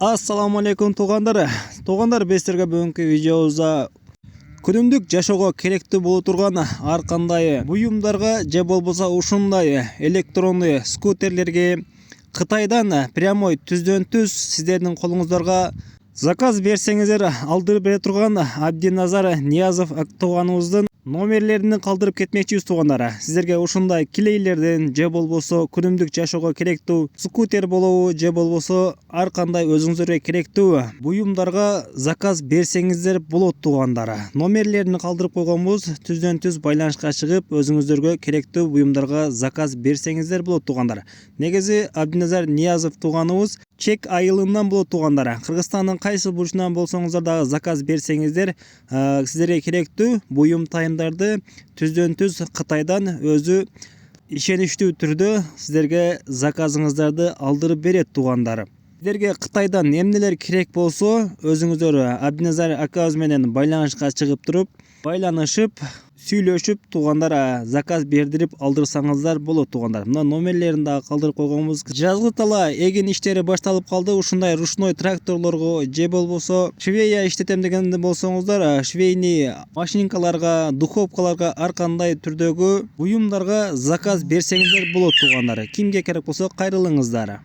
Assalamu алейкум туугандар. Туугандар, бестерге бүгүнкү видеобузда күнүмдүк жашоого керектүү боло турган ар кандай буюмдарга же болбосо ушундай электрондуу скутерлерге Кытайдан прямой түздөн түз сиздердин колуңуздарга заказ берсеңиздер алдырып бере турган Абдиназар Ниязов тууганыбыздын номерлерин калтырып кетмекчибиз туугандар. Сиздерге ушундай килейлерден же болбосо күнүмдүк жашоого керектүү скутер болобу же болбосо ар кандай өзүңүздарга керектүү буюмдарга заказ берсеңиздер болот туугандар. Номерлерин калтырып койгонбуз, түздөн түз байланышка чыгып өзүңүздөргө керектүү буюмдарга заказ берсеңиздер болот туугандар. Негизи Абдиназар Ниязов тууганыбыз Чек айылынан болот туугандар. Кыргызстандын кайсы бурчунан болсоңуздар дагы заказ берсеңиздер, сиздерге керектүү буюм тайымдарды түздөн түз Кытайдан өзү ишеничтүү түрдө сиздерге заказыңыздарды алдырып берет туугандар. Сиздерге Кытайдан эмнелер керек болсо, өзүңүздөр Абдиназар акабыз менен байланышка чыгып туруп, байланышып, сүйлөшүп туугандар заказ бердирип алдырсаңыздар болот туугандар. Мына номерлерин дагы калтырып койгонбуз. Жазгы тала эгин иштери башталып калды. Ушундай ручной тракторлорго же болбосо швея иштетем деген болсоңуздар, швейный машинкаларга, духовкаларга ар кандай түрдөгү буюмдарга заказ берсеңиздер болот туугандар. Кимге керек болсо кайрылыңыздар.